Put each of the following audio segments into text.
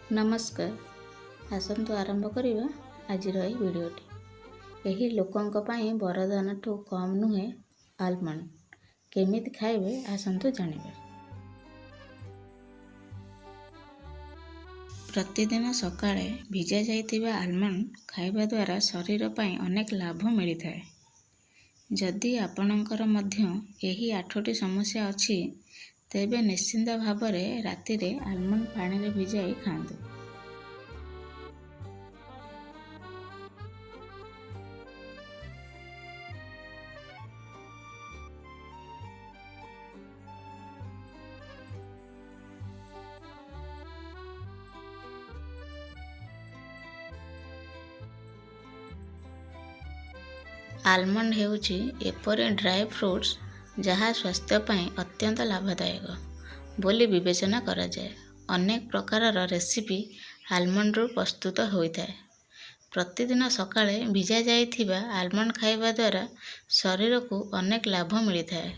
ନମସ୍କାର। ଆସନ୍ତୁ ଆରମ୍ଭ କରିବା ଆଜିର ଏହି ଭିଡ଼ିଓଟି। ଏହି ଲୋକଙ୍କ ପାଇଁ ବରଦାନଠୁ କମ୍ ନୁହେଁ ଆଲମଣ୍ଡ। କେମିତି ଖାଇବେ ଆସନ୍ତୁ ଜାଣିବେ। ପ୍ରତିଦିନ ସକାଳେ ଭିଜା ଯାଇଥିବା ଆଲମଣ୍ଡ ଖାଇବା ଦ୍ୱାରା ଶରୀର ପାଇଁ ଅନେକ ଲାଭ ମିଳିଥାଏ। ଯଦି ଆପଣଙ୍କର ମଧ୍ୟ ଏହି 8ଟି ସମସ୍ୟା ଅଛି, ତେବେ ନିଶ୍ଚିନ୍ତ ଭାବରେ ରାତିରେ ଆଲମଣ୍ଡ ପାଣିରେ ଭିଜାଇ ଖାଆନ୍ତୁ। ଆଲମଣ୍ଡ ହେଉଛି ଏପରି ଡ୍ରାଏ ଫ୍ରୁଟ୍ସ ଯାହା ସ୍ୱାସ୍ଥ୍ୟ ପାଇଁ ଅତ୍ୟନ୍ତ ଲାଭଦାୟକ ବୋଲି ବିବେଚନା କରାଯାଏ। ଅନେକ ପ୍ରକାରର ରେସିପି ଆଲମଣ୍ଡରୁ ପ୍ରସ୍ତୁତ ହୋଇଥାଏ। ପ୍ରତିଦିନ ସକାଳେ ଭିଜା ଯାଇଥିବା ଆଲମଣ୍ଡ ଖାଇବା ଦ୍ୱାରା ଶରୀରକୁ ଅନେକ ଲାଭ ମିଳିଥାଏ।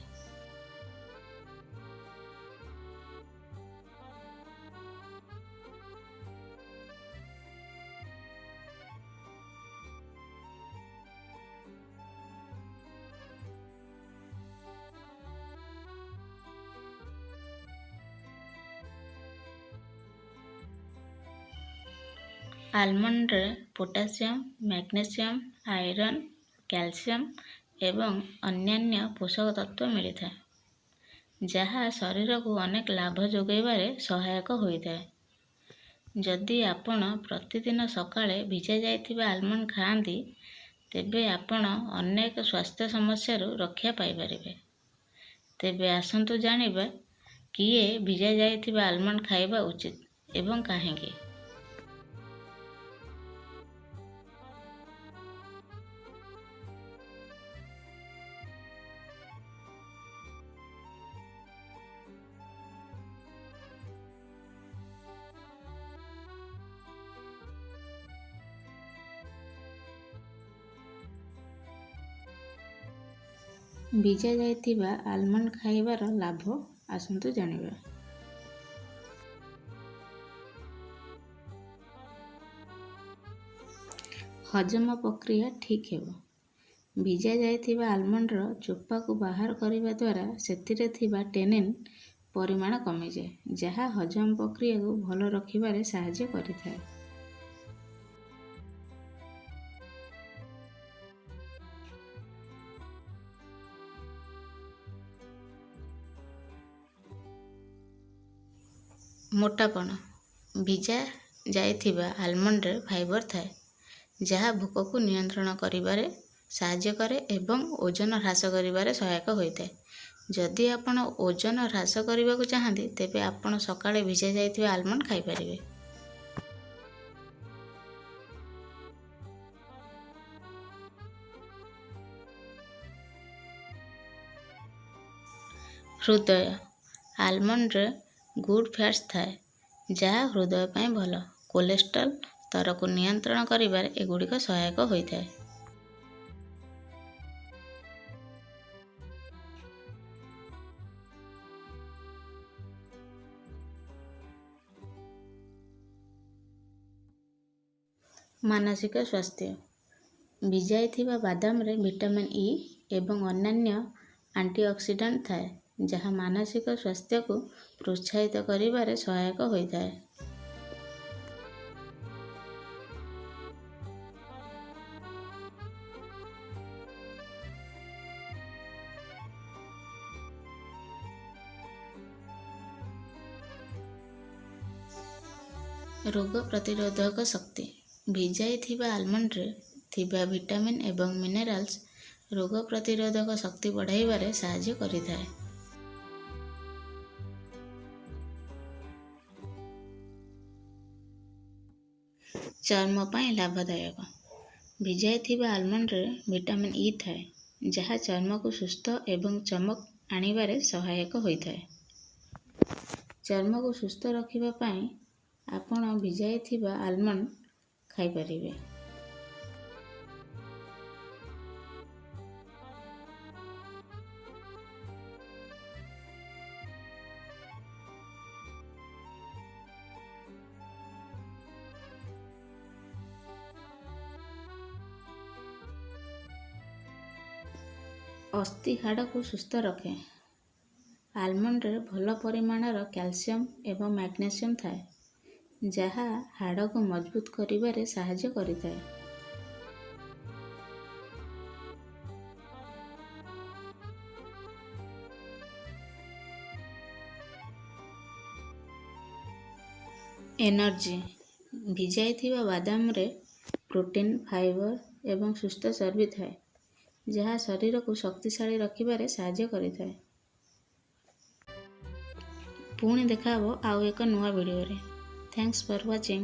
ଆଲମଣ୍ଡରେ ପୋଟାସିୟମ୍, ମ୍ୟାଗ୍ନେସିୟମ୍, ଆଇରନ୍, କ୍ୟାଲସିୟମ୍ ଏବଂ ଅନ୍ୟାନ୍ୟ ପୋଷକ ତତ୍ତ୍ୱ ମିଳିଥାଏ, ଯାହା ଶରୀରକୁ ଅନେକ ଲାଭ ଯୋଗାଇବାରେ ସହାୟକ ହୋଇଥାଏ। ଯଦି ଆପଣ ପ୍ରତିଦିନ ସକାଳେ ଭିଜା ଯାଇଥିବା ଆଲମଣ୍ଡ ଖାଆନ୍ତି, ତେବେ ଆପଣ ଅନେକ ସ୍ୱାସ୍ଥ୍ୟ ସମସ୍ୟାରୁ ରକ୍ଷା ପାଇପାରିବେ। ତେବେ ଆସନ୍ତୁ ଜାଣିବା କିଏ ଭିଜା ଯାଇଥିବା ଆଲମଣ୍ଡ ଖାଇବା ଉଚିତ ଏବଂ କାହିଁକି। ଭିଜା ଯାଇଥିବା ଆଲମଣ୍ଡ ଖାଇବାର ଲାଭ ଆସନ୍ତୁ ଜାଣିବା। ହଜମ ପ୍ରକ୍ରିୟା ଠିକ୍ ହେବ। ଭିଜା ଯାଇଥିବା ଆଲମଣ୍ଡର ଚୋପାକୁ ବାହାର କରିବା ଦ୍ୱାରା ସେଥିରେ ଥିବା ଟେନିନ୍ ପରିମାଣ କମିଯାଏ, ଯାହା ହଜମ ପ୍ରକ୍ରିୟାକୁ ଭଲ ରଖିବାରେ ସାହାଯ୍ୟ କରିଥାଏ। ମୋଟାପଣ। ଭିଜା ଯାଇଥିବା ଆଲମଣ୍ଡରେ ଫାଇବର ଥାଏ, ଯାହା ଭୋକକୁ ନିୟନ୍ତ୍ରଣ କରିବାରେ ସାହାଯ୍ୟ କରେ ଏବଂ ଓଜନ ହ୍ରାସ କରିବାରେ ସହାୟକ ହୋଇଥାଏ। ଯଦି ଆପଣ ଓଜନ ହ୍ରାସ କରିବାକୁ ଚାହାନ୍ତି, ତେବେ ଆପଣ ସକାଳେ ଭିଜା ଯାଇଥିବା ଆଲମଣ୍ଡ ଖାଇପାରିବେ। ହୃଦୟ। ଆଲମଣ୍ଡରେ ଗୁଡ୍ ଫ୍ୟାଟ୍ସ ଥାଏ, ଯାହା ହୃଦୟ ପାଇଁ ଭଲ। କୋଲେଷ୍ଟ୍ରଲ୍ ସ୍ତରକୁ ନିୟନ୍ତ୍ରଣ କରିବାରେ ଏଗୁଡ଼ିକ ସହାୟକ ହୋଇଥାଏ। ମାନସିକ ସ୍ୱାସ୍ଥ୍ୟ। ଭିଜାଇଥିବା ବାଦାମରେ ଭିଟାମିନ୍ ଇ ଏବଂ ଅନ୍ୟାନ୍ୟ ଆଣ୍ଟିଅକ୍ସିଡାଣ୍ଟ ଥାଏ, ଯାହା ମାନସିକ ସ୍ୱାସ୍ଥ୍ୟକୁ ପ୍ରୋତ୍ସାହିତ କରିବାରେ ସହାୟକ ହୋଇଥାଏ। ରୋଗ ପ୍ରତିରୋଧକ ଶକ୍ତି। ଭିଜାଇଥିବା ଆଲମଣ୍ଡରେ ଥିବା ଭିଟାମିନ୍ ଏବଂ ମିନେରାଲ୍ସ ରୋଗ ପ୍ରତିରୋଧକ ଶକ୍ତି ବଢ଼ାଇବାରେ ସାହାଯ୍ୟ କରିଥାଏ। ଚର୍ମ ପାଇଁ ଲାଭଦାୟକ। ଭିଜାଇଥିବା ଆଲମଣ୍ଡରେ ଭିଟାମିନ୍ ଇ ଥାଏ, ଯାହା ଚର୍ମକୁ ସୁସ୍ଥ ଏବଂ ଚମକ ଆଣିବାରେ ସହାୟକ ହୋଇଥାଏ। ଚର୍ମକୁ ସୁସ୍ଥ ରଖିବା ପାଇଁ ଆପଣ ଭିଜାଇଥିବା ଆଲମଣ୍ଡ ଖାଇପାରିବେ। ଅସ୍ଥି ହାଡ଼କୁ ସୁସ୍ଥ ରଖେ। ଆଲମଣ୍ଡରେ ଭଲ ପରିମାଣର କ୍ୟାଲସିୟମ ଏବଂ ମ୍ୟାଗ୍ନେସିୟମ ଥାଏ, ଯାହା ହାଡ଼କୁ ମଜବୁତ କରିବାରେ ସାହାଯ୍ୟ କରିଥାଏ। ଏନର୍ଜି। ଭିଜାଇଥିବା ବାଦାମରେ ପ୍ରୋଟିନ୍, ଫାଇବର ଏବଂ ସୁସ୍ଥ ଚର୍ବି ଥାଏ, ଯାହା ଶରୀରକୁ ଶକ୍ତିଶାଳୀ ରଖିବାରେ ସାହାଯ୍ୟ କରିଥାଏ। ପୁଣି ଦେଖା ହେବ ଆଉ ଏକ ନୂଆ ଭିଡ଼ିଓରେ। Thanks for watching.